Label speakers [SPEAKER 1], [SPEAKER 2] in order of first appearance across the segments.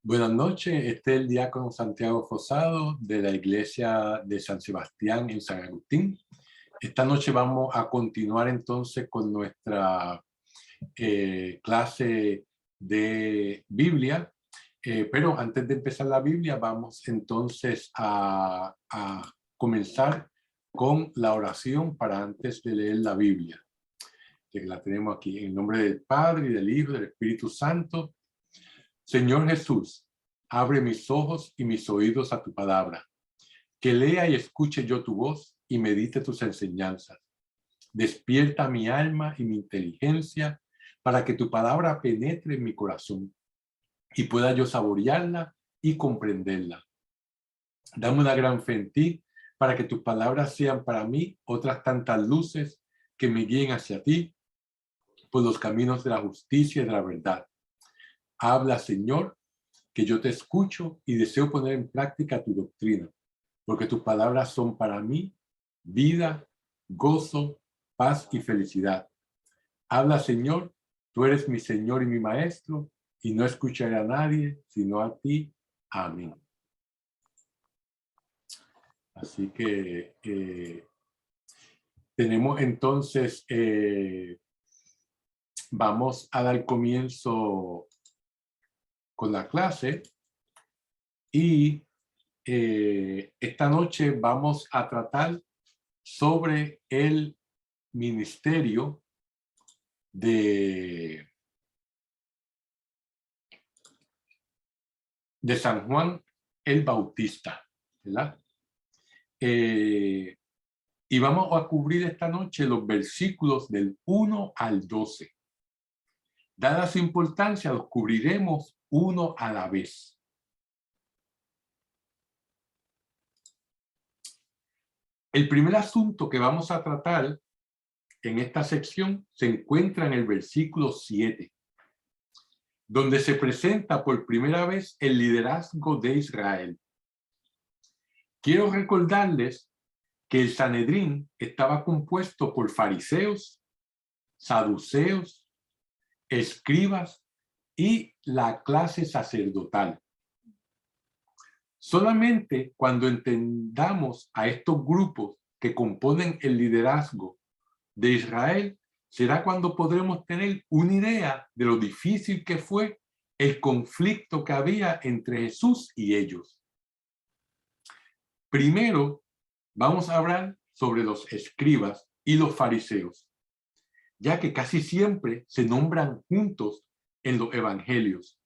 [SPEAKER 1] Buenas noches, este es el diácono Santiago Rosado de la iglesia de San Sebastián en San Agustín. Esta noche vamos a continuar entonces con nuestra clase de Biblia, pero antes de empezar la Biblia vamos entonces a comenzar con la oración para antes de leer la Biblia, que la tenemos aquí en nombre del Padre y del Hijo y del Espíritu Santo. Señor Jesús, abre mis ojos y mis oídos a tu palabra, que lea y escuche yo tu voz y medite tus enseñanzas. Despierta mi alma y mi inteligencia para que tu palabra penetre en mi corazón y pueda yo saborearla y comprenderla. Dame una gran fe en ti para que tus palabras sean para mí otras tantas luces que me guíen hacia ti por los caminos de la justicia y de la verdad. Habla, Señor, que yo te escucho y deseo poner en práctica tu doctrina, porque tus palabras son para mí vida, gozo, paz y felicidad. Habla, Señor, tú eres mi Señor y mi Maestro, y no escucharé a nadie sino a ti. Amén. Así que tenemos entonces, vamos a dar comienzo con la clase y esta noche vamos a tratar sobre el ministerio de San Juan el Bautista, ¿verdad? Y vamos a cubrir esta noche los versículos del 1 al 12. Dada su importancia, los cubriremos uno a la vez. El primer asunto que vamos a tratar en esta sección se encuentra en el versículo 7, donde se presenta por primera vez el liderazgo de Israel. Quiero recordarles que el Sanedrín estaba compuesto por fariseos, saduceos, escribas y la clase sacerdotal. Solamente cuando entendamos a estos grupos que componen el liderazgo de Israel, será cuando podremos tener una idea de lo difícil que fue el conflicto que había entre Jesús y ellos. Primero, vamos a hablar sobre los escribas y los fariseos, ya que casi siempre se nombran juntos en los evangelios,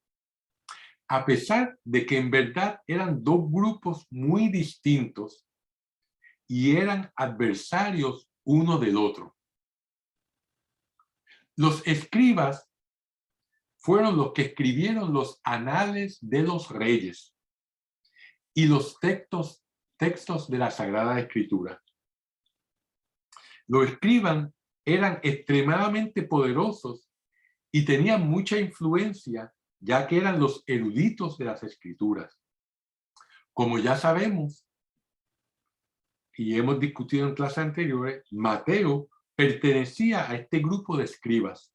[SPEAKER 1] a pesar de que en verdad eran dos grupos muy distintos y eran adversarios uno del otro. Los escribas fueron los que escribieron los anales de los reyes y los textos de la Sagrada Escritura. Los escribas eran extremadamente poderosos y tenían mucha influencia, ya que eran los eruditos de las Escrituras. Como ya sabemos, y hemos discutido en clases anteriores, Mateo pertenecía a este grupo de escribas,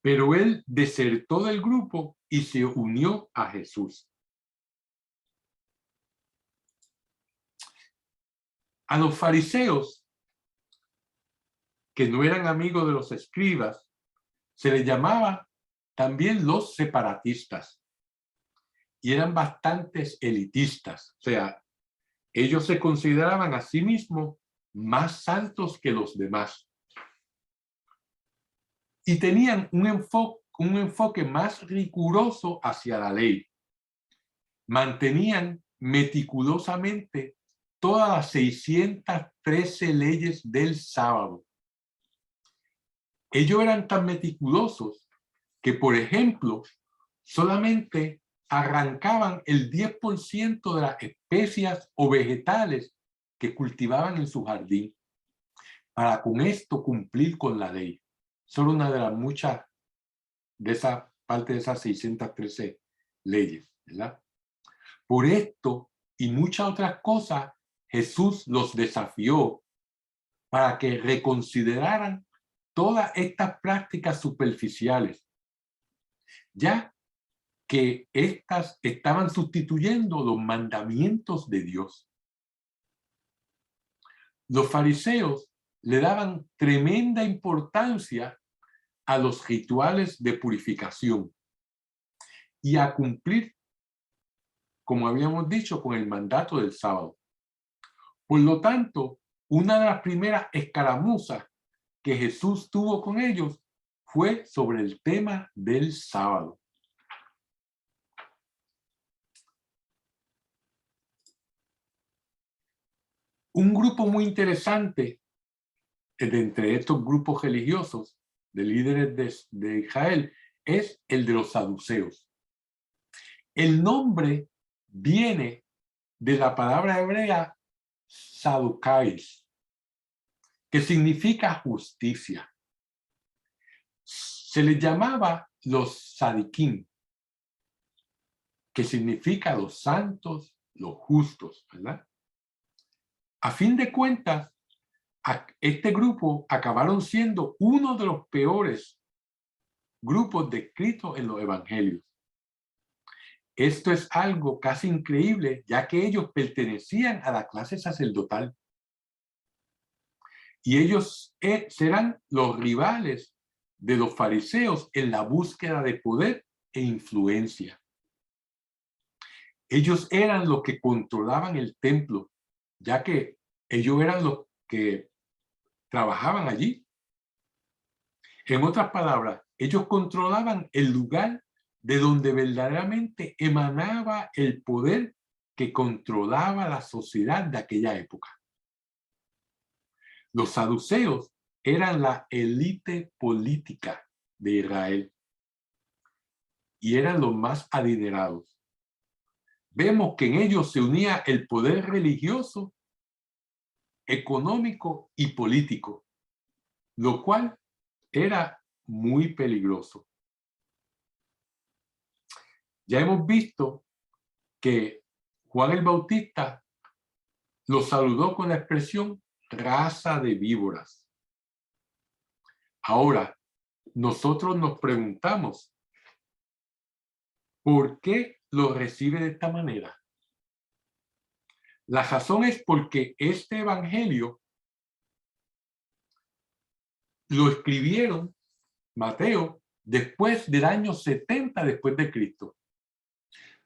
[SPEAKER 1] pero él desertó del grupo y se unió a Jesús. A los fariseos, que no eran amigos de los escribas, se les llamaba también los separatistas y eran bastantes elitistas, o sea, ellos se consideraban a sí mismos más santos que los demás y tenían un enfoque más riguroso hacia la ley. Mantenían meticulosamente todas las 613 leyes del sábado. Ellos eran tan meticulosos que, por ejemplo, solamente arrancaban el 10% de las especias o vegetales que cultivaban en su jardín para con esto cumplir con la ley. Solo una de las muchas de esa parte de esas 613 leyes, ¿verdad? Por esto y muchas otras cosas, Jesús los desafió para que reconsideraran todas estas prácticas superficiales, ya que éstas estaban sustituyendo los mandamientos de Dios. Los fariseos le daban tremenda importancia a los rituales de purificación y a cumplir, como habíamos dicho, con el mandato del sábado. Por lo tanto, una de las primeras escaramuzas que Jesús tuvo con ellos fue sobre el tema del sábado. Un grupo muy interesante de entre estos grupos religiosos, de líderes de Israel, es el de los saduceos. El nombre viene de la palabra hebrea saducais, que significa justicia. Se les llamaba los sadiquín, que significa los santos, los justos, ¿verdad? A fin de cuentas, este grupo acabaron siendo uno de los peores grupos descritos en los evangelios. Esto es algo casi increíble, ya que ellos pertenecían a la clase sacerdotal. Y ellos serán los rivales de los fariseos en la búsqueda de poder e influencia. Ellos eran los que controlaban el templo, ya que ellos eran los que trabajaban allí. En otras palabras, ellos controlaban el lugar de donde verdaderamente emanaba el poder que controlaba la sociedad de aquella época. Los saduceos eran la élite política de Israel y eran los más adinerados. Vemos que en ellos se unía el poder religioso, económico y político, lo cual era muy peligroso. Ya hemos visto que Juan el Bautista los saludó con la expresión raza de víboras. Ahora, nosotros nos preguntamos, ¿por qué lo recibe de esta manera? La razón es porque este evangelio lo escribieron Mateo después del año 70 después de Cristo,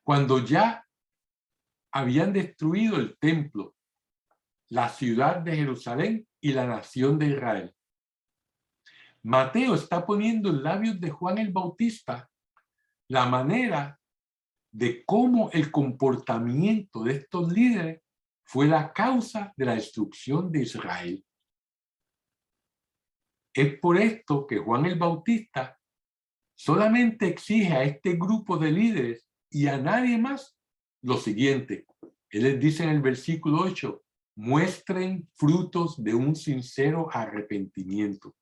[SPEAKER 1] cuando ya habían destruido el templo, la ciudad de Jerusalén y la nación de Israel. Mateo está poniendo en labios de Juan el Bautista la manera de cómo el comportamiento de estos líderes fue la causa de la destrucción de Israel. Es por esto que Juan el Bautista solamente exige a este grupo de líderes y a nadie más lo siguiente. Él les dice en el versículo 8, muestren frutos de un sincero arrepentimiento.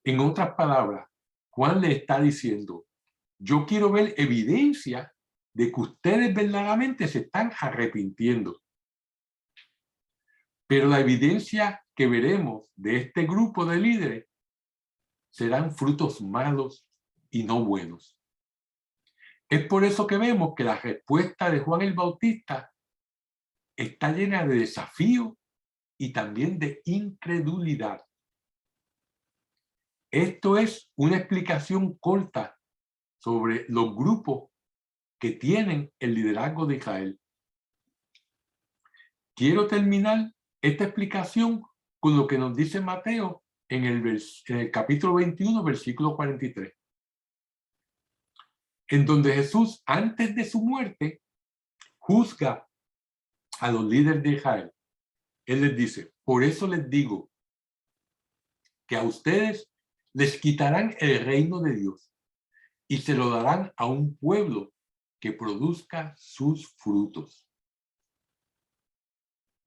[SPEAKER 1] En otras palabras, Juan le está diciendo, yo quiero ver evidencia de que ustedes verdaderamente se están arrepintiendo. Pero la evidencia que veremos de este grupo de líderes serán frutos malos y no buenos. Es por eso que vemos que la respuesta de Juan el Bautista está llena de desafío y también de incredulidad. Esto es una explicación corta sobre los grupos que tienen el liderazgo de Israel. Quiero terminar esta explicación con lo que nos dice Mateo en el capítulo 21, versículo 43. En donde Jesús, antes de su muerte, juzga a los líderes de Israel. Él les dice, por eso les digo que a ustedes les quitarán el reino de Dios y se lo darán a un pueblo que produzca sus frutos.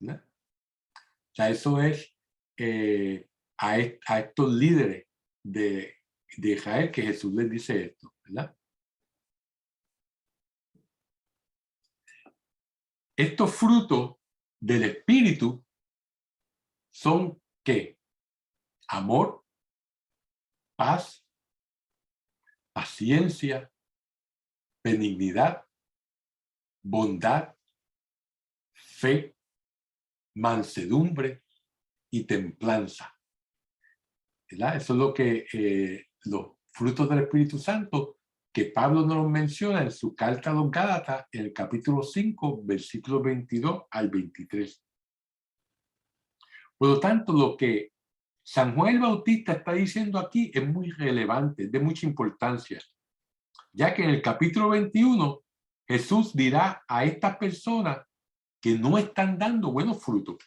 [SPEAKER 1] ¿No? O sea, eso es a estos líderes de Israel que Jesús les dice esto, ¿verdad? Estos frutos del Espíritu son ¿qué? Amor, paz, paciencia, benignidad, bondad, fe, mansedumbre y templanza. ¿Verdad? Eso es lo que los frutos del Espíritu Santo que Pablo nos menciona en su carta a los Gálatas en el capítulo 5, versículos 22 al 23. Por lo tanto, lo que San Juan el Bautista está diciendo aquí es muy relevante, de mucha importancia, ya que en el capítulo 21 Jesús dirá a estas personas que no están dando buenos frutos.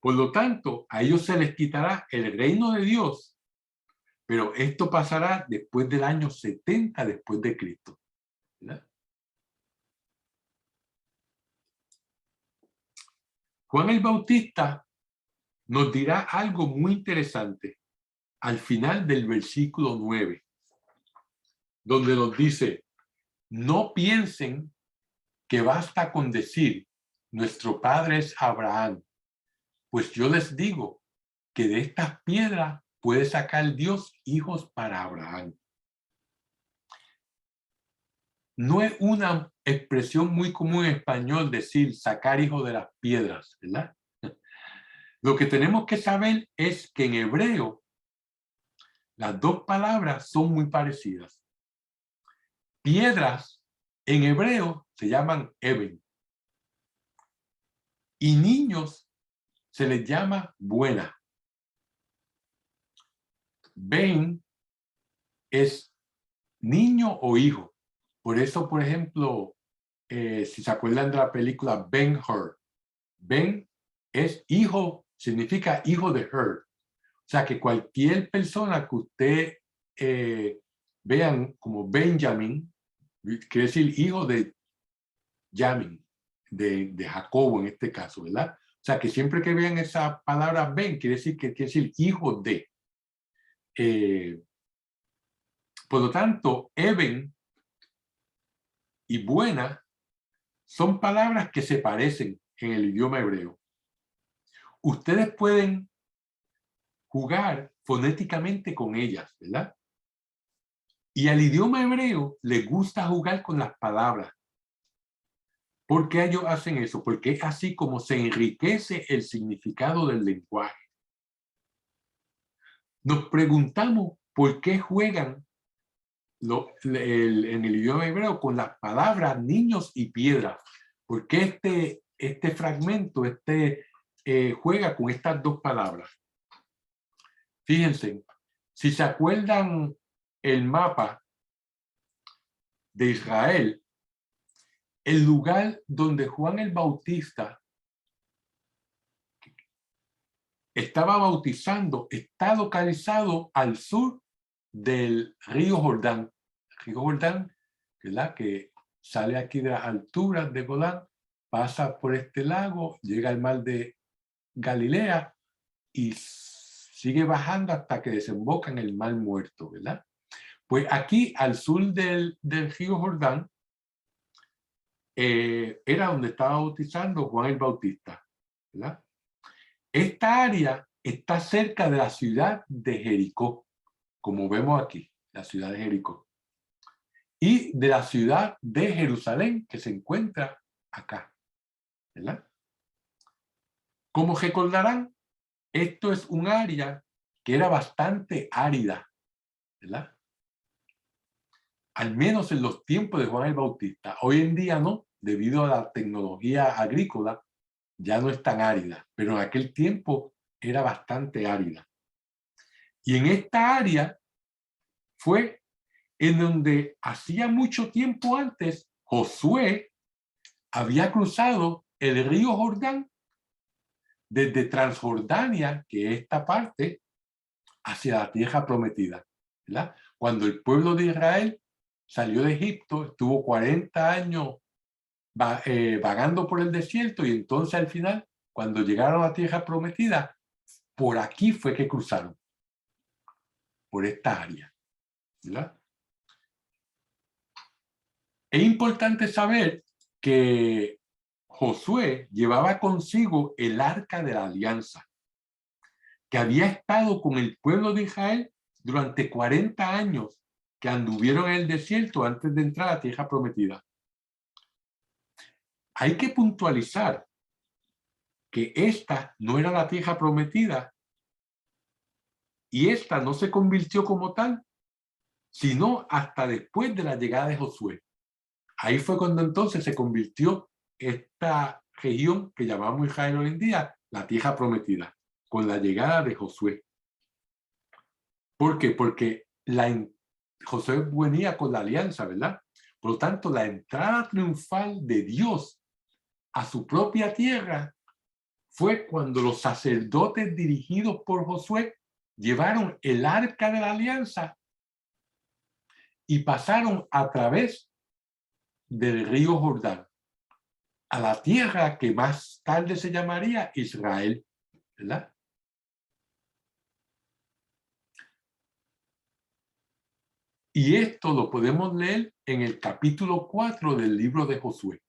[SPEAKER 1] Por lo tanto, a ellos se les quitará el reino de Dios, pero esto pasará después del año 70 después de Cristo. ¿Verdad? Juan el Bautista nos dirá algo muy interesante al final del versículo 9, donde nos dice: no piensen que basta con decir, nuestro padre es Abraham, pues yo les digo que de estas piedras puede sacar Dios hijos para Abraham. No es una expresión muy común en español decir sacar hijos de las piedras, ¿verdad? Lo que tenemos que saber es que en hebreo las dos palabras son muy parecidas. Piedras en hebreo se llaman eben. Y niños se les llama buena. Ben es niño o hijo. Por eso, por ejemplo, si se acuerdan de la película Ben-Hur, Ben es hijo, significa hijo de Hur. O sea que cualquier persona que usted vean como Benjamin, quiere decir hijo de Jamin, de Jacobo en este caso, ¿verdad? O sea que siempre que vean esa palabra Ben, quiere decir que quiere decir hijo de. Por lo tanto, Eben y buena son palabras que se parecen en el idioma hebreo. Ustedes pueden jugar fonéticamente con ellas, ¿verdad? Y al idioma hebreo les gusta jugar con las palabras. ¿Por qué ellos hacen eso? Porque es así como se enriquece el significado del lenguaje. Nos preguntamos por qué juegan en el idioma hebreo con las palabras niños y piedras. ¿Por qué este fragmento juega con estas dos palabras? Fíjense, si se acuerdan el mapa de Israel, el lugar donde Juan el Bautista estaba bautizando está localizado al sur del río Jordán. El río Jordán, ¿verdad?, que sale aquí de las alturas de Golán, pasa por este lago, llega al mar de Galilea y sigue bajando hasta que desemboca en el mar Muerto, ¿verdad? Pues aquí al sur del río Jordán era donde estaba bautizando Juan el Bautista, ¿verdad? Esta área está cerca de la ciudad de Jericó, como vemos aquí, la ciudad de Jericó, y de la ciudad de Jerusalén, que se encuentra acá, ¿verdad? Como recordarán, esto es un área que era bastante árida, ¿verdad? Al menos en los tiempos de Juan el Bautista. Hoy en día no, debido a la tecnología agrícola, ya no es tan árida, pero en aquel tiempo era bastante árida. Y en esta área fue en donde hacía mucho tiempo antes Josué había cruzado el río Jordán desde Transjordania, que es esta parte, hacia la tierra prometida, ¿verdad? Cuando el pueblo de Israel salió de Egipto, estuvo 40 años vagando por el desierto y entonces al final, cuando llegaron a la tierra prometida, por aquí fue que cruzaron, por esta área, ¿verdad? Es importante saber que Josué llevaba consigo el arca de la alianza, que había estado con el pueblo de Israel durante 40 años que anduvieron en el desierto antes de entrar a la tierra prometida. Hay que puntualizar que esta no era la tierra prometida y esta no se convirtió como tal, sino hasta después de la llegada de Josué. Ahí fue cuando entonces se convirtió esta región que llamamos Israel hoy en día, la tierra prometida, con la llegada de Josué. ¿Por qué? Porque Josué venía con la alianza, ¿verdad? Por lo tanto, la entrada triunfal de Dios a su propia tierra fue cuando los sacerdotes dirigidos por Josué llevaron el arca de la alianza y pasaron a través del río Jordán a la tierra que más tarde se llamaría Israel, ¿verdad? Y esto lo podemos leer en el capítulo 4 del libro de Josué,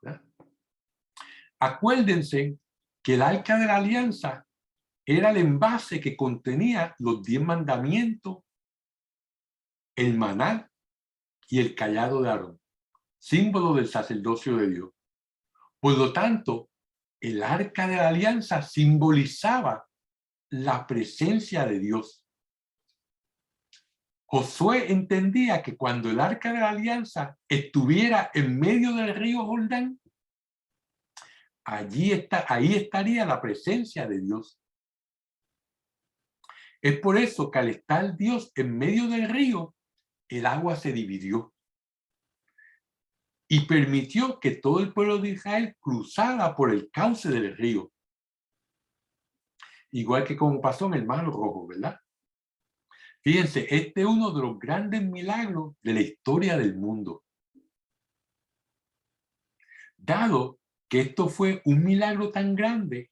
[SPEAKER 1] ¿verdad? Acuérdense que el arca de la alianza era el envase que contenía los 10 mandamientos, el maná y el cayado de Aarón, símbolo del sacerdocio de Dios. Por lo tanto, el arca de la alianza simbolizaba la presencia de Dios. Josué entendía que cuando el arca de la alianza estuviera en medio del río Jordán, ahí estaría la presencia de Dios. Es por eso que al estar Dios en medio del río, el agua se dividió y permitió que todo el pueblo de Israel cruzara por el cauce del río. Igual que como pasó en el Mar Rojo, ¿verdad? Fíjense, este es uno de los grandes milagros de la historia del mundo. Dado que esto fue un milagro tan grande,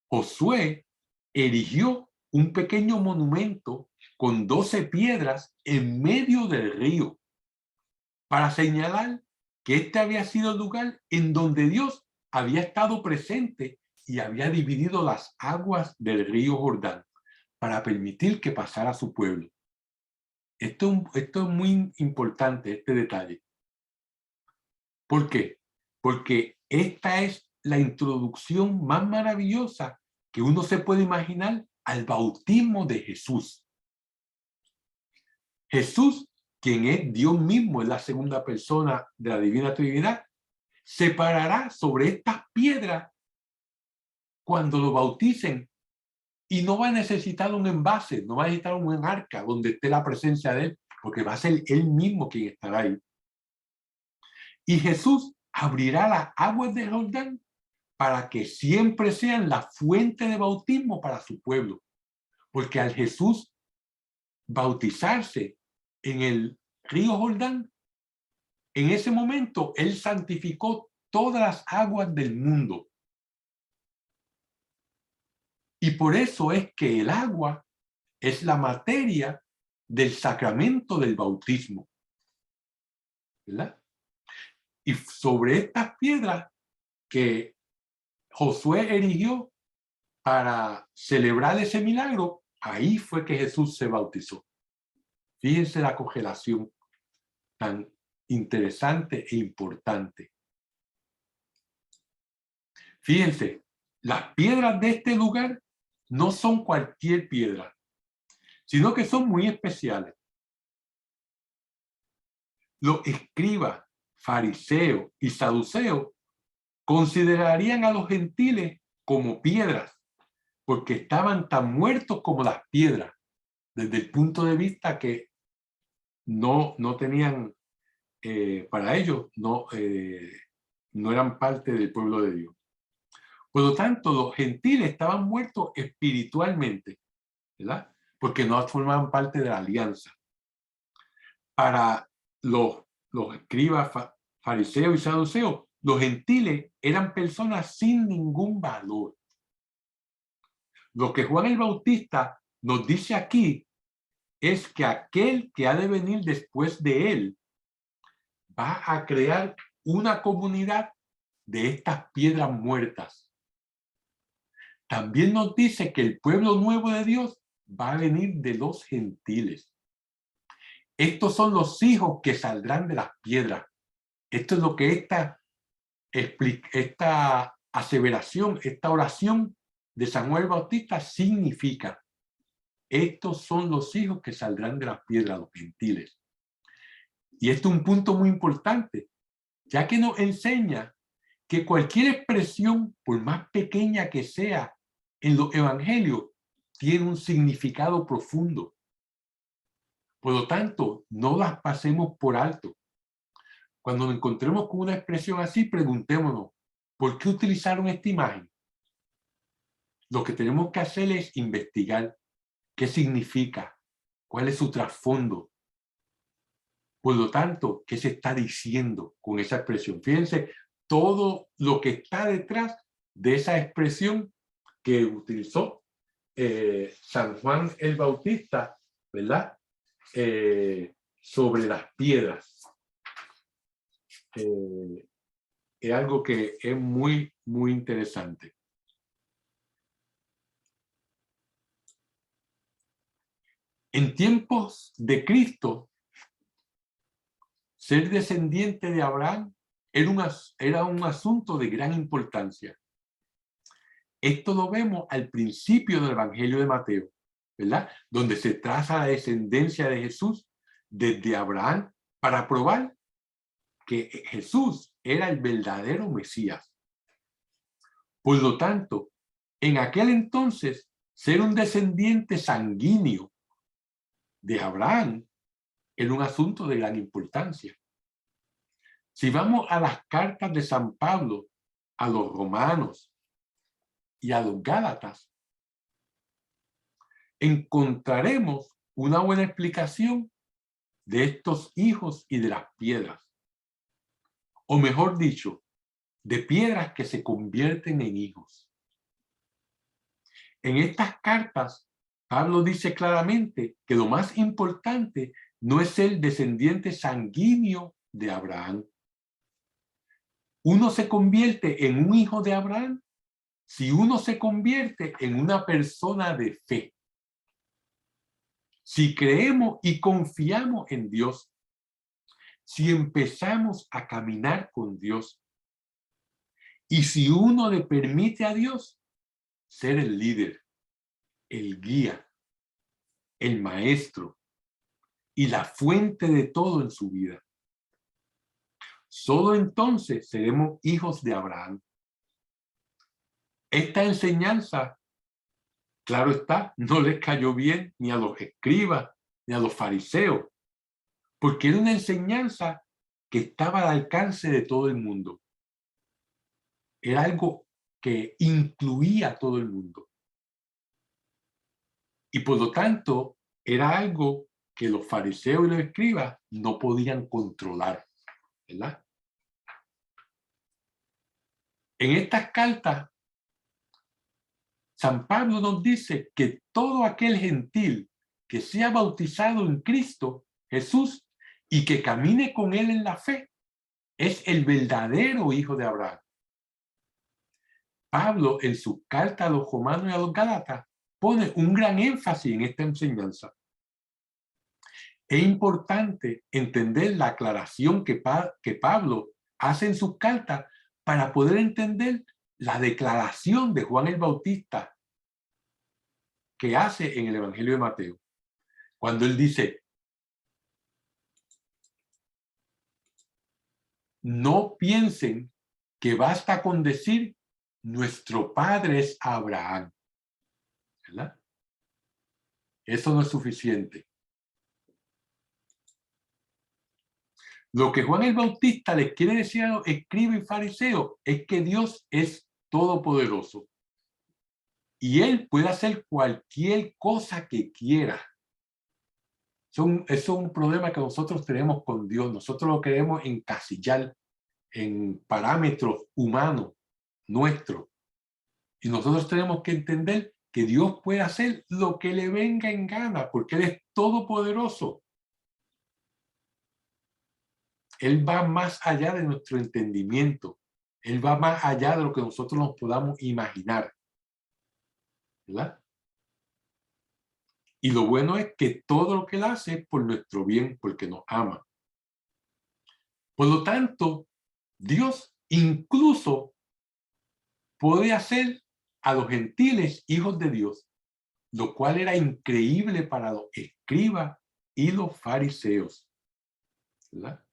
[SPEAKER 1] Josué erigió un pequeño monumento con 12 piedras en medio del río para señalar que este había sido el lugar en donde Dios había estado presente y había dividido las aguas del río Jordán para permitir que pasara su pueblo. Esto es muy importante, este detalle. ¿Por qué? Porque esta es la introducción más maravillosa que uno se puede imaginar al bautismo de Jesús. Jesús, quien es Dios mismo, es la segunda persona de la Divina Trinidad, se parará sobre estas piedras cuando lo bauticen y no va a necesitar un envase, no va a necesitar un arca donde esté la presencia de él, porque va a ser él mismo quien estará ahí. Y Jesús abrirá las aguas del Jordán para que siempre sean la fuente de bautismo para su pueblo. Porque al Jesús bautizarse en el río Jordán, en ese momento él santificó todas las aguas del mundo. Y por eso es que el agua es la materia del sacramento del bautismo, ¿verdad? Y sobre estas piedras que Josué erigió para celebrar ese milagro, ahí fue que Jesús se bautizó. Fíjense la correlación tan interesante e importante. Fíjense, las piedras de este lugar no son cualquier piedra, sino que son muy especiales. Los escribas, fariseos y saduceos considerarían a los gentiles como piedras, porque estaban tan muertos como las piedras, desde el punto de vista que no tenían, para ellos, no eran parte del pueblo de Dios. Por lo tanto, los gentiles estaban muertos espiritualmente, ¿verdad? Porque no formaban parte de la alianza. Para los escribas, fariseos y saduceos, los gentiles eran personas sin ningún valor. Lo que Juan el Bautista nos dice aquí es que aquel que ha de venir después de él va a crear una comunidad de estas piedras muertas. También nos dice que el pueblo nuevo de Dios va a venir de los gentiles. Estos son los hijos que saldrán de las piedras. Esto es lo que esta aseveración, esta oración de Samuel Bautista significa. Estos son los hijos que saldrán de las piedras, los gentiles. Y esto es un punto muy importante, ya que nos enseña que cualquier expresión, por más pequeña que sea, en los evangelios, tiene un significado profundo. Por lo tanto, no las pasemos por alto. Cuando nos encontremos con una expresión así, preguntémonos, ¿por qué utilizaron esta imagen? Lo que tenemos que hacer es investigar qué significa, cuál es su trasfondo. Por lo tanto, ¿qué se está diciendo con esa expresión? Fíjense todo lo que está detrás de esa expresión que utilizó San Juan el Bautista, ¿verdad? Sobre las piedras. Es algo que es muy, muy interesante. En tiempos de Cristo, ser descendiente de Abraham era un asunto de gran importancia. Esto lo vemos al principio del Evangelio de Mateo, ¿verdad? Donde se traza la descendencia de Jesús desde Abraham para probar que Jesús era el verdadero Mesías. Por lo tanto, en aquel entonces, ser un descendiente sanguíneo de Abraham era un asunto de gran importancia. Si vamos a las cartas de San Pablo a los romanos y a los gálatas, encontraremos una buena explicación de estos hijos y de las piedras. O mejor dicho, de piedras que se convierten en hijos. En estas cartas, Pablo dice claramente que lo más importante no es el descendiente sanguíneo de Abraham. Uno se convierte en un hijo de Abraham si uno se convierte en una persona de fe. Si creemos y confiamos en Dios, si empezamos a caminar con Dios, y si uno le permite a Dios ser el líder, el guía, el maestro y la fuente de todo en su vida. Solo entonces seremos hijos de Abraham. Esta enseñanza, claro está, no les cayó bien ni a los escribas ni a los fariseos, porque era una enseñanza que estaba al alcance de todo el mundo. Era algo que incluía a todo el mundo. Y por lo tanto, era algo que los fariseos y los escribas no podían controlar, ¿verdad? En estas cartas, San Pablo nos dice que todo aquel gentil que sea bautizado en Cristo Jesús y que camine con él en la fe es el verdadero hijo de Abraham. Pablo, en su carta a los romanos y a los gálatas, pone un gran énfasis en esta enseñanza. Es importante entender la aclaración que Pablo hace en sus cartas para poder entender la declaración de Juan el Bautista que hace en el Evangelio de Mateo. Cuando él dice, no piensen que basta con decir, nuestro padre es Abraham. ¿Verdad? Eso no es suficiente. Lo que Juan el Bautista les quiere decir a los escribas y fariseos es que Dios es todopoderoso. Y Él puede hacer cualquier cosa que quiera. Eso es un problema que nosotros tenemos con Dios. Nosotros lo queremos encasillar en parámetros humanos nuestros. Y nosotros tenemos que entender que Dios puede hacer lo que le venga en gana, porque Él es todopoderoso. Él va más allá de nuestro entendimiento. Él va más allá de lo que nosotros nos podamos imaginar. ¿Verdad? Y lo bueno es que todo lo que Él hace es por nuestro bien, porque nos ama. Por lo tanto, Dios incluso puede hacer a los gentiles hijos de Dios, lo cual era increíble para los escribas y los fariseos, ¿verdad?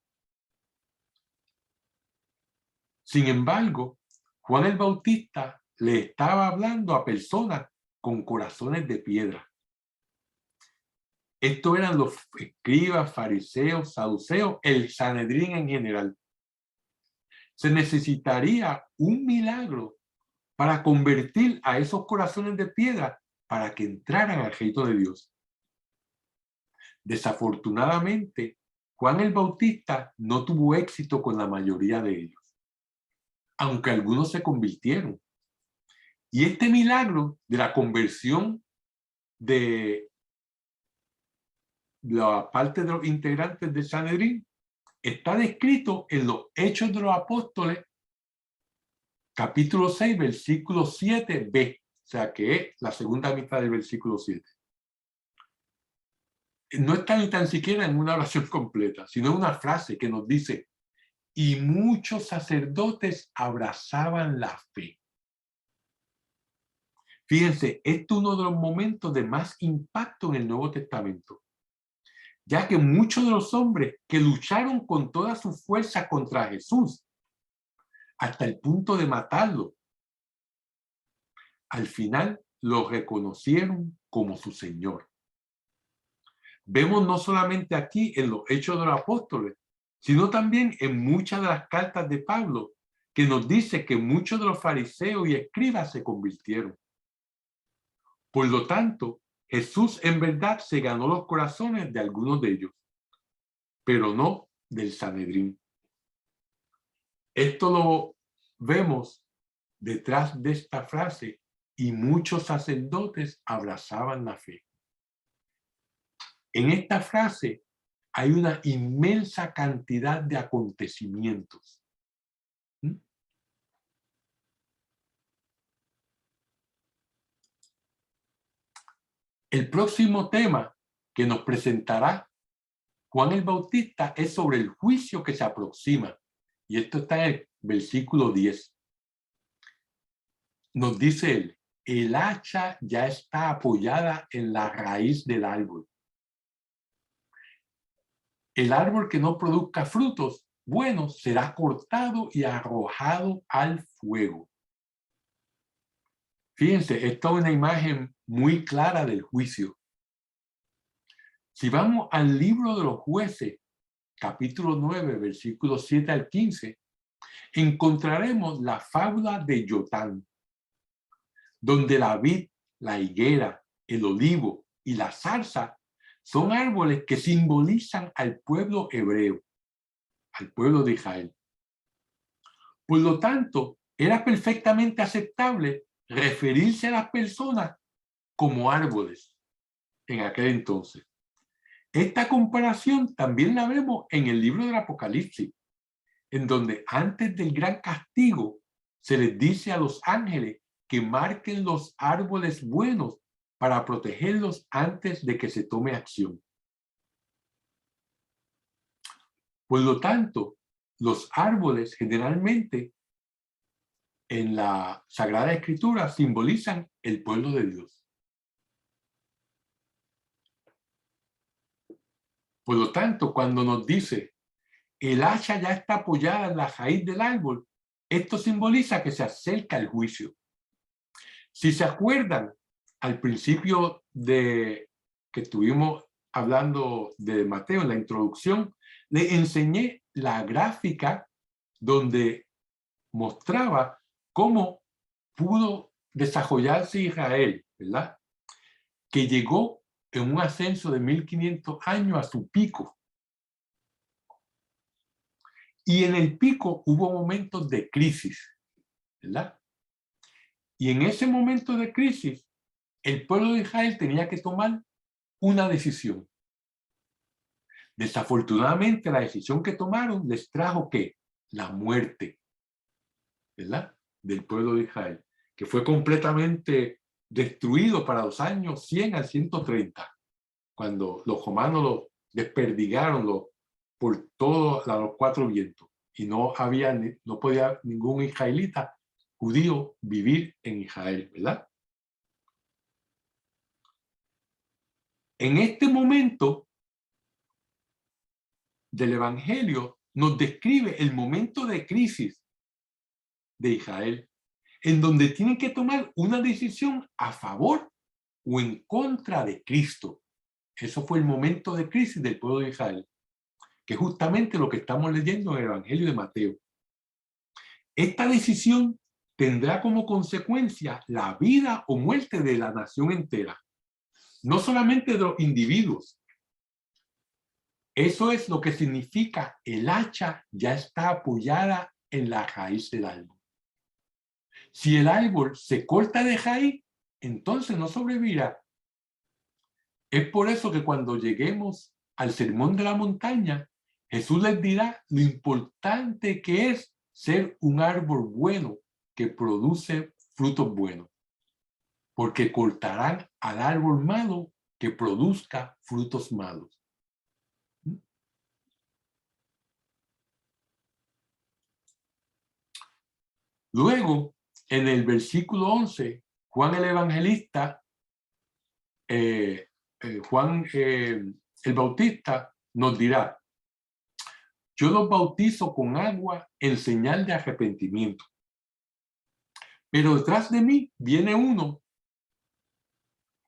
[SPEAKER 1] Sin embargo, Juan el Bautista le estaba hablando a personas con corazones de piedra. Estos eran los escribas, fariseos, saduceos, el Sanedrín en general. Se necesitaría un milagro para convertir a esos corazones de piedra para que entraran al reino de Dios. Desafortunadamente, Juan el Bautista no tuvo éxito con la mayoría de ellos, aunque algunos se convirtieron. Y este milagro de la conversión de la parte de los integrantes de Sanedrín está descrito en los Hechos de los Apóstoles, capítulo 6, versículo 7b, o sea que es la segunda mitad del versículo 7. No está ni tan siquiera en una oración completa, sino en una frase que nos dice: y muchos sacerdotes abrazaban la fe. Fíjense, esto es uno de los momentos de más impacto en el Nuevo Testamento, ya que muchos de los hombres que lucharon con toda su fuerza contra Jesús, hasta el punto de matarlo, al final lo reconocieron como su Señor. Vemos no solamente aquí en los Hechos de los Apóstoles, sino también en muchas de las cartas de Pablo, que nos dice que muchos de los fariseos y escribas se convirtieron. Por lo tanto, Jesús en verdad se ganó los corazones de algunos de ellos, pero no del Sanedrín. Esto lo vemos detrás de esta frase: y muchos sacerdotes abrazaban la fe. En esta frase hay una inmensa cantidad de acontecimientos. El próximo tema que nos presentará Juan el Bautista es sobre el juicio que se aproxima. Y esto está en el versículo 10. Nos dice él: el hacha ya está apoyada en la raíz del árbol. El árbol que no produzca frutos buenos será cortado y arrojado al fuego. Fíjense, esta es una imagen muy clara del juicio. Si vamos al libro de los Jueces, capítulo 9, versículos 7 al 15, encontraremos la fábula de Jotán, donde la vid, la higuera, el olivo y la zarza son árboles que simbolizan al pueblo hebreo, al pueblo de Israel. Por lo tanto, era perfectamente aceptable referirse a las personas como árboles en aquel entonces. Esta comparación también la vemos en el libro del Apocalipsis, en donde antes del gran castigo se les dice a los ángeles que marquen los árboles buenos para protegerlos antes de que se tome acción. Por lo tanto, los árboles generalmente en la Sagrada Escritura simbolizan el pueblo de Dios. Por lo tanto, cuando nos dice el hacha ya está apoyada en la raíz del árbol, esto simboliza que se acerca el juicio. Si se acuerdan, al principio de que estuvimos hablando de Mateo en la introducción, le enseñé la gráfica donde mostraba cómo pudo desarrollarse Israel, ¿verdad? Que llegó en un ascenso de 1500 años a su pico. Y en el pico hubo momentos de crisis, ¿verdad? Y en ese momento de crisis, el pueblo de Israel tenía que tomar una decisión. Desafortunadamente, la decisión que tomaron les trajo ¿qué? La muerte, ¿verdad? Del pueblo de Israel, que fue completamente destruido para los años 100 al 130. cuando los romanos lo desperdigaron por todos los cuatro vientos y no podía ningún israelita judío vivir en Israel, ¿verdad? En este momento del Evangelio nos describe el momento de crisis de Israel, en donde tienen que tomar una decisión a favor o en contra de Cristo. Eso fue el momento de crisis del pueblo de Israel, que es justamente lo que estamos leyendo en el Evangelio de Mateo. Esta decisión tendrá como consecuencia la vida o muerte de la nación entera, no solamente de los individuos. Eso es lo que significa el hacha ya está apoyada en la raíz del árbol. Si el árbol se corta de raíz, entonces no sobrevivirá. Es por eso que cuando lleguemos al sermón de la montaña, Jesús les dirá lo importante que es ser un árbol bueno que produce frutos buenos, porque cortarán al árbol malo que produzca frutos malos. Luego, en el versículo 11, Juan el Evangelista, Juan el Bautista nos dirá: yo los bautizo con agua en señal de arrepentimiento, pero detrás de mí viene uno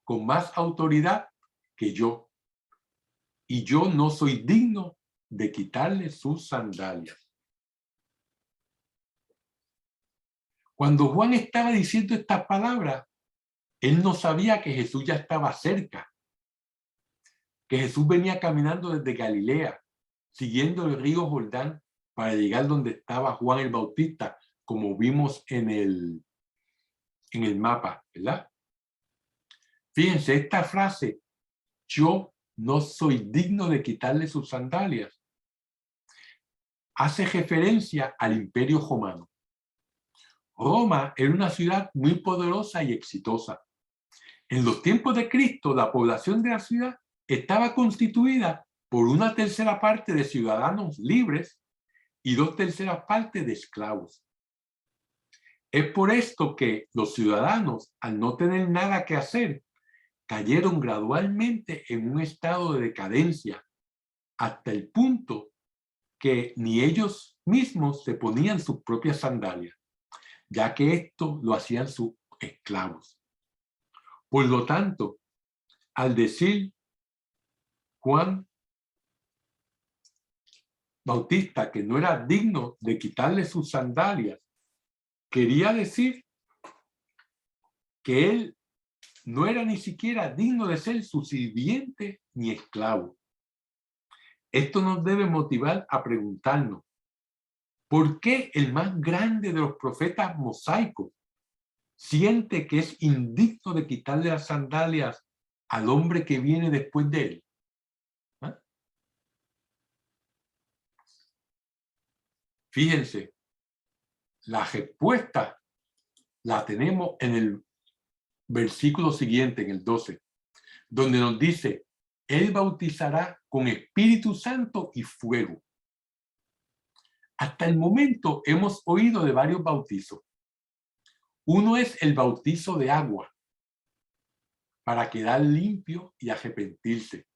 [SPEAKER 1] con más autoridad que yo, y yo no soy digno de quitarle sus sandalias. Cuando Juan estaba diciendo estas palabras, él no sabía que Jesús ya estaba cerca, que Jesús venía caminando desde Galilea, siguiendo el río Jordán para llegar donde estaba Juan el Bautista, como vimos en el mapa, ¿verdad? Fíjense, esta frase, yo no soy digno de quitarle sus sandalias, hace referencia al Imperio Romano. Roma era una ciudad muy poderosa y exitosa. En los tiempos de Cristo, la población de la ciudad estaba constituida por una tercera parte de ciudadanos libres y 2/3 partes de esclavos. Es por esto que los ciudadanos, al no tener nada que hacer, cayeron gradualmente en un estado de decadencia, hasta el punto que ni ellos mismos se ponían sus propias sandalias, ya que esto lo hacían sus esclavos. Por lo tanto, al decir Juan Bautista que no era digno de quitarle sus sandalias, quería decir que él no era ni siquiera digno de ser su sirviente ni esclavo. Esto nos debe motivar a preguntarnos, ¿por qué el más grande de los profetas mosaicos siente que es indigno de quitarle las sandalias al hombre que viene después de él? ¿Ah? Fíjense, la respuesta la tenemos en el versículo siguiente, en el 12, donde nos dice: él bautizará con Espíritu Santo y fuego. Hasta el momento hemos oído de varios bautizos. Uno es el bautizo de agua, para quedar limpio y arrepentirse.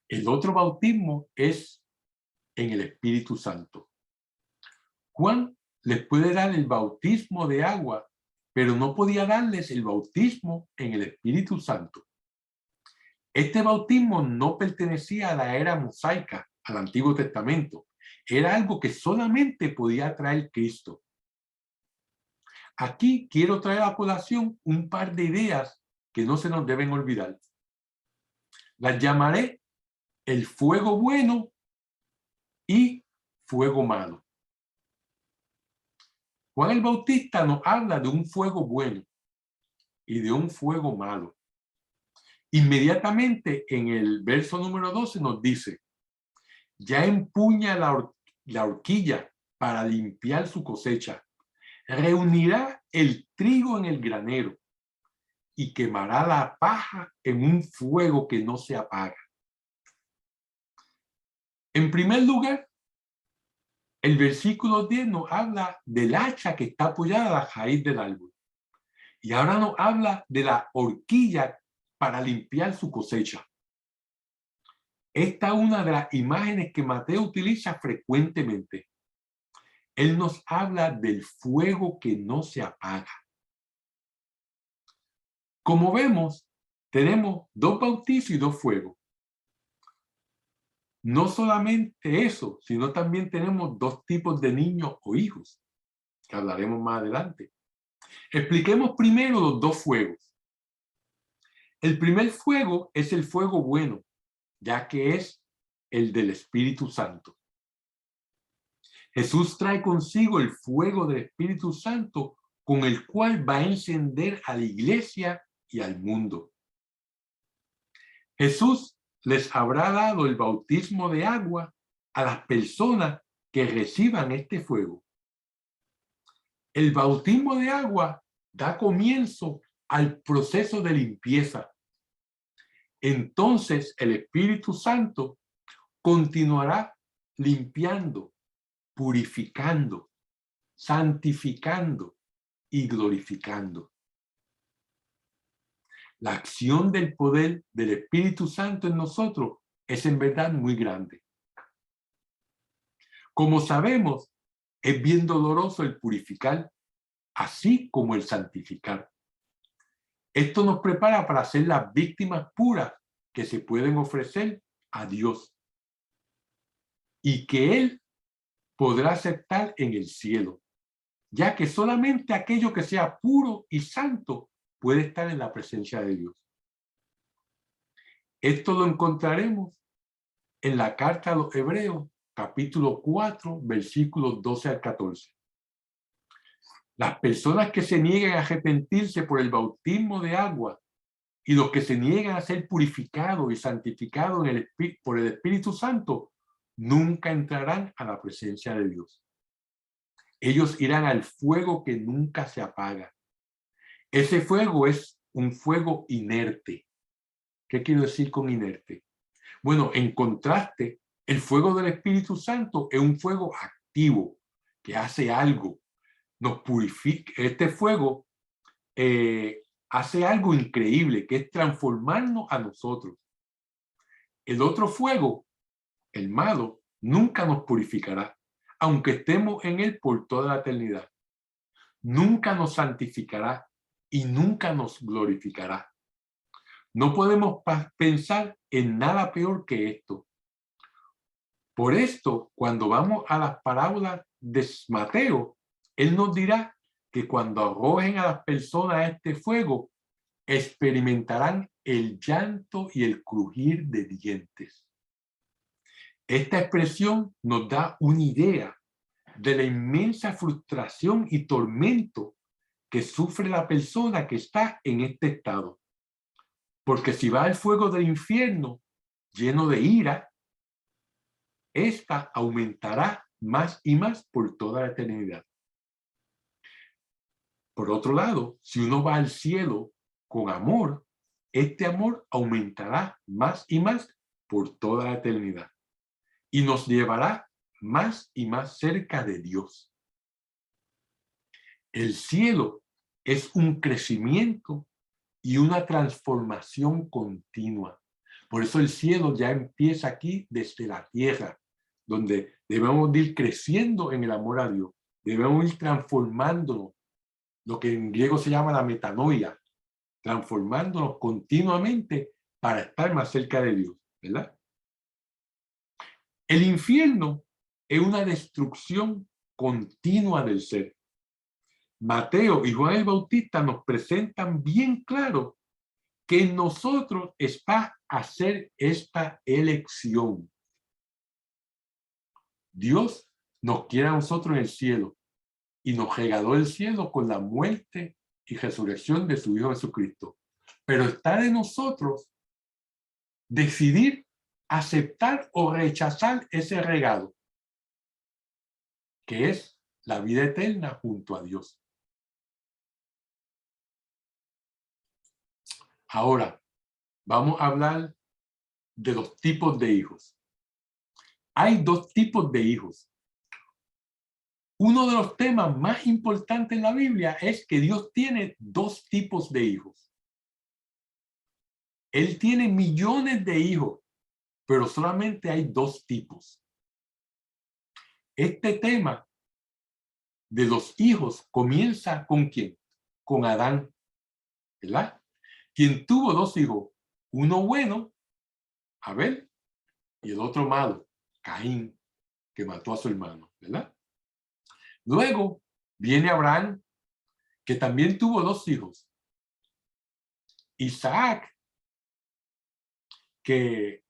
[SPEAKER 1] El otro bautismo es en el Espíritu Santo. Juan les puede dar el bautismo de agua, pero no podía darles el bautismo en el Espíritu Santo. Este bautismo no pertenecía a la era mosaica, al Antiguo Testamento. Era algo que solamente podía traer Cristo. Aquí quiero traer a colación un par de ideas que no se nos deben olvidar. Las llamaré el fuego bueno y fuego malo. Juan el Bautista nos habla de un fuego bueno y de un fuego malo. Inmediatamente en el verso número 12 nos dice: ya empuña la horquilla para limpiar su cosecha, reunirá el trigo en el granero, y quemará la paja en un fuego que no se apaga. En primer lugar, el versículo 10 nos habla del hacha que está apoyada a la raíz del árbol. Y ahora nos habla de la horquilla para limpiar su cosecha. Esta es una de las imágenes que Mateo utiliza frecuentemente. Él nos habla del fuego que no se apaga. Como vemos, tenemos dos bautizos y dos fuegos. No solamente eso, sino también tenemos dos tipos de niños o hijos, que hablaremos más adelante. Expliquemos primero los dos fuegos. El primer fuego es el fuego bueno, ya que es el del Espíritu Santo. Jesús trae consigo el fuego del Espíritu Santo con el cual va a encender a la iglesia y al mundo. Jesús les habrá dado el bautismo de agua a las personas que reciban este fuego. El bautismo de agua da comienzo al proceso de limpieza. Entonces el Espíritu Santo continuará limpiando, purificando, santificando y glorificando. La acción del poder del Espíritu Santo en nosotros es en verdad muy grande. Como sabemos, es bien doloroso el purificar, así como el santificar. Esto nos prepara para ser las víctimas puras que se pueden ofrecer a Dios y que Él podrá aceptar en el cielo, ya que solamente aquello que sea puro y santo puede estar en la presencia de Dios. Esto lo encontraremos en la carta a los Hebreos, capítulo 4, versículos 12 al 14. Las personas que se niegan a arrepentirse por el bautismo de agua y los que se niegan a ser purificados y santificados por el Espíritu Santo nunca entrarán a la presencia de Dios. Ellos irán al fuego que nunca se apaga. Ese fuego es un fuego inerte. ¿Qué quiero decir con inerte? Bueno, en contraste, el fuego del Espíritu Santo es un fuego activo, que hace algo, nos purifica. Este fuego hace algo increíble, que es transformarnos a nosotros. El otro fuego, el malo, nunca nos purificará, aunque estemos en él por toda la eternidad. Nunca nos santificará y nunca nos glorificará. No podemos pensar en nada peor que esto. Por esto, cuando vamos a las parábolas de Mateo, él nos dirá que cuando arrojen a las personas a este fuego, experimentarán el llanto y el crujir de dientes. Esta expresión nos da una idea de la inmensa frustración y tormento que sufre la persona que está en este estado. Porque si va al fuego del infierno lleno de ira, esta aumentará más y más por toda la eternidad. Por otro lado, si uno va al cielo con amor, este amor aumentará más y más por toda la eternidad y nos llevará más y más cerca de Dios. El cielo es un crecimiento y una transformación continua. Por eso el cielo ya empieza aquí desde la tierra, donde debemos ir creciendo en el amor a Dios. Debemos ir transformándonos, lo que en griego se llama la metanoia, transformándonos continuamente para estar más cerca de Dios, ¿verdad? El infierno es una destrucción continua del ser. Mateo y Juan el Bautista nos presentan bien claro que en nosotros está hacer esta elección. Dios nos quiere a nosotros en el cielo y nos regaló el cielo con la muerte y resurrección de su Hijo Jesucristo. Pero está de nosotros decidir aceptar o rechazar ese regalo, que es la vida eterna junto a Dios. Ahora, vamos a hablar de los tipos de hijos. Hay dos tipos de hijos. Uno de los temas más importantes en la Biblia es que Dios tiene dos tipos de hijos. Él tiene millones de hijos, pero solamente hay dos tipos. Este tema de los hijos comienza ¿con quién? Con Adán, ¿verdad? Quien tuvo dos hijos, uno bueno, Abel, y el otro malo, Caín, que mató a su hermano, ¿verdad? Luego viene Abraham, que también tuvo dos hijos. Isaac, que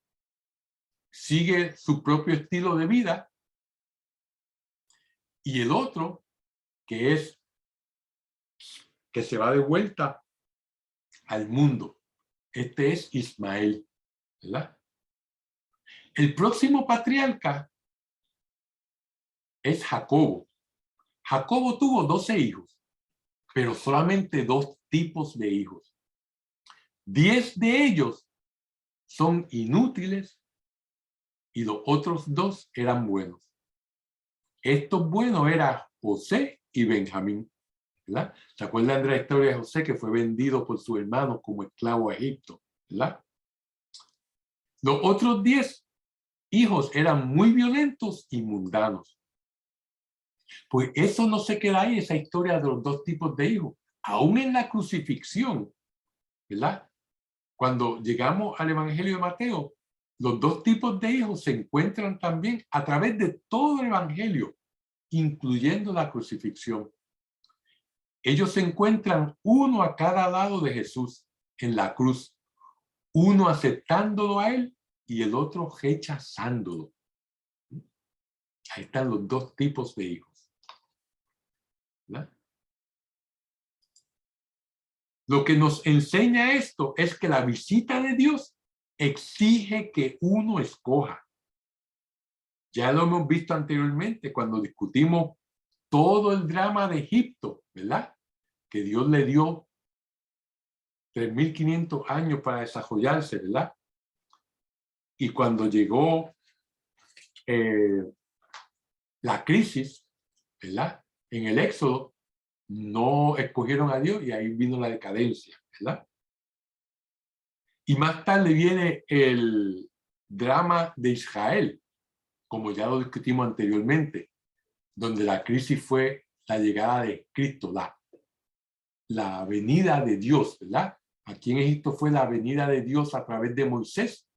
[SPEAKER 1] sigue su propio estilo de vida, y el otro, que se va de vuelta al mundo. Este es Ismael, ¿verdad? El próximo patriarca es Jacobo. Jacobo tuvo 12 hijos, pero solamente dos tipos de hijos. 10 de ellos son inútiles y los otros dos eran buenos. Estos buenos eran José y Benjamín, ¿verdad? ¿Se acuerdan de la historia de José, que fue vendido por su hermano como esclavo a Egipto, ¿verdad? Los otros 10 hijos eran muy violentos y mundanos. Pues eso no se queda ahí, esa historia de los dos tipos de hijos. Aún en la crucifixión, ¿verdad? Cuando llegamos al Evangelio de Mateo, los dos tipos de hijos se encuentran también a través de todo el Evangelio, incluyendo la crucifixión. Ellos se encuentran uno a cada lado de Jesús en la cruz, uno aceptándolo a él y el otro rechazándolo. Ahí están los dos tipos de hijos, ¿verdad? Lo que nos enseña esto es que la visita de Dios exige que uno escoja. Ya lo hemos visto anteriormente cuando discutimos todo el drama de Egipto, ¿verdad? Que Dios le dio 3.500 años para desarrollarse, ¿verdad? Y cuando llegó la crisis, ¿verdad? En el Éxodo, no escogieron a Dios y ahí vino la decadencia, ¿verdad? Y más tarde viene el drama de Israel, como ya lo discutimos anteriormente, donde la crisis fue la llegada de Cristo, la venida de Dios, ¿verdad? Aquí en Egipto fue la venida de Dios a través de Moisés,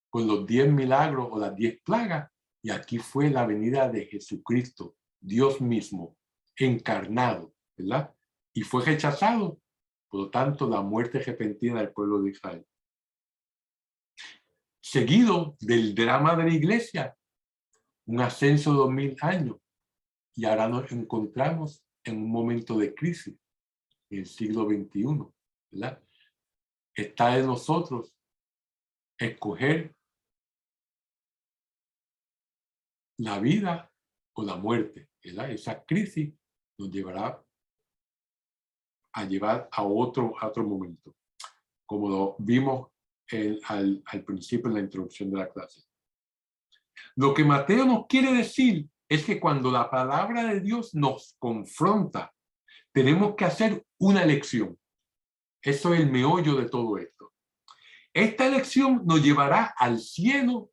[SPEAKER 1] con los 10 milagros o las 10 plagas, y aquí fue la venida de Jesucristo, Dios mismo, encarnado, ¿verdad? Y fue rechazado, por lo tanto, la muerte repentina del pueblo de Israel. Seguido del drama de la iglesia, un ascenso de 2000 años, y ahora nos encontramos en un momento de crisis, en el siglo XXI, ¿verdad? Está de nosotros escoger la vida o la muerte, ¿verdad? Esa crisis nos llevará a llevar a otro momento, como lo vimos al principio en la introducción de la clase. Lo que Mateo nos quiere decir es que cuando la palabra de Dios nos confronta, tenemos que hacer una elección. Eso es el meollo de todo esto. Esta elección nos llevará al cielo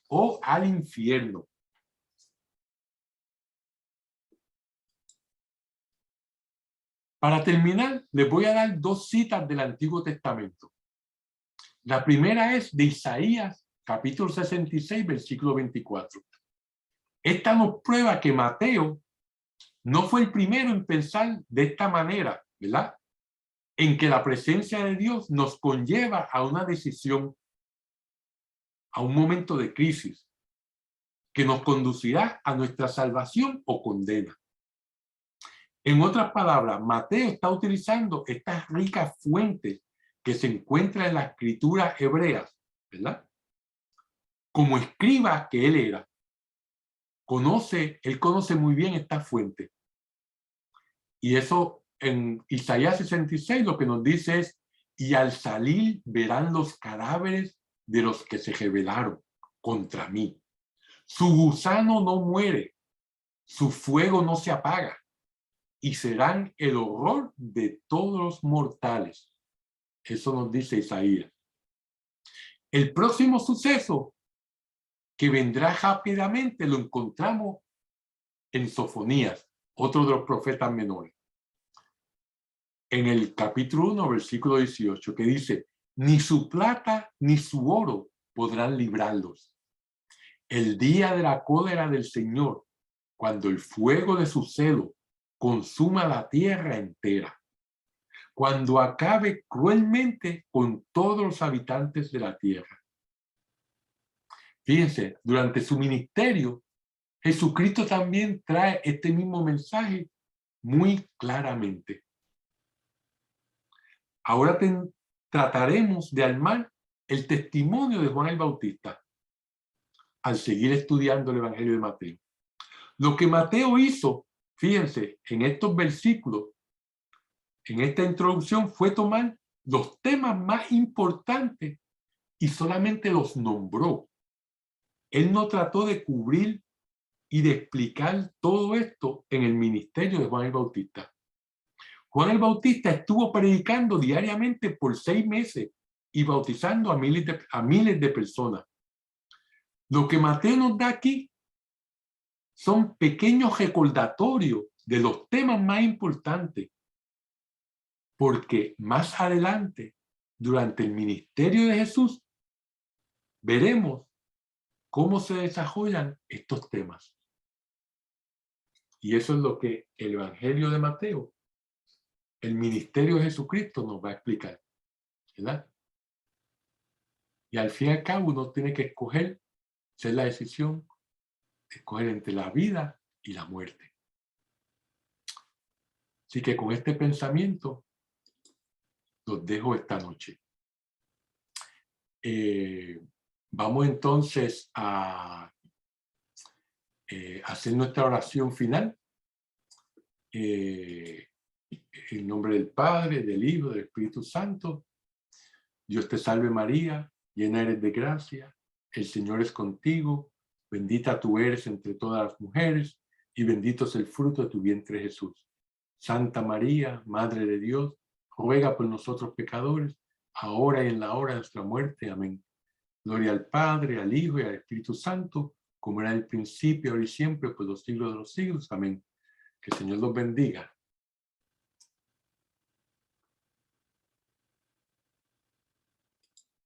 [SPEAKER 1] o al infierno. Para terminar, les voy a dar dos citas del Antiguo Testamento. La primera es de Isaías, capítulo 66, versículo 24. Esta nos prueba que Mateo no fue el primero en pensar de esta manera, ¿verdad? En que la presencia de Dios nos conlleva a una decisión, a un momento de crisis, que nos conducirá a nuestra salvación o condena. En otras palabras, Mateo está utilizando estas ricas fuentes que se encuentran en las escrituras hebreas, ¿verdad? Como escriba que él era, él conoce muy bien esta fuente. Y eso en Isaías 66 lo que nos dice es: y al salir verán los cadáveres de los que se rebelaron contra mí. Su gusano no muere, su fuego no se apaga, y serán el horror de todos los mortales. Eso nos dice Isaías. El próximo suceso que vendrá rápidamente lo encontramos en Sofonías, otro de los profetas menores. En el capítulo 1, versículo 18, que dice, ni su plata ni su oro podrán librarlos. El día de la cólera del Señor, cuando el fuego de su celo consuma la tierra entera, cuando acabe cruelmente con todos los habitantes de la tierra. Fíjense, durante su ministerio, Jesucristo también trae este mismo mensaje muy claramente. Ahora trataremos de armar el testimonio de Juan el Bautista al seguir estudiando el Evangelio de Mateo. Lo que Mateo hizo, fíjense, en estos versículos, en esta introducción, fue tomar los temas más importantes y solamente los nombró. Él no trató de cubrir y de explicar todo esto en el ministerio de Juan el Bautista. Juan el Bautista estuvo predicando diariamente por 6 meses y bautizando a miles de personas. Lo que Mateo nos da aquí son pequeños recordatorios de los temas más importantes, porque más adelante, durante el ministerio de Jesús, veremos cómo se desarrollan estos temas. Y eso es lo que el Evangelio de Mateo, el ministerio de Jesucristo, nos va a explicar, ¿verdad? Y al fin y al cabo uno tiene que escoger, hacer la decisión de escoger entre la vida y la muerte. Así que con este pensamiento los dejo esta noche. Vamos entonces a hacer nuestra oración final. En nombre del Padre, del Hijo, del Espíritu Santo. Dios te salve María, llena eres de gracia, el Señor es contigo, bendita tú eres entre todas las mujeres, y bendito es el fruto de tu vientre Jesús. Santa María, Madre de Dios, ruega por nosotros pecadores, ahora y en la hora de nuestra muerte. Amén. Gloria al Padre, al Hijo y al Espíritu Santo, como era en el principio, ahora y siempre, por los siglos de los siglos. Amén. Que el Señor los bendiga.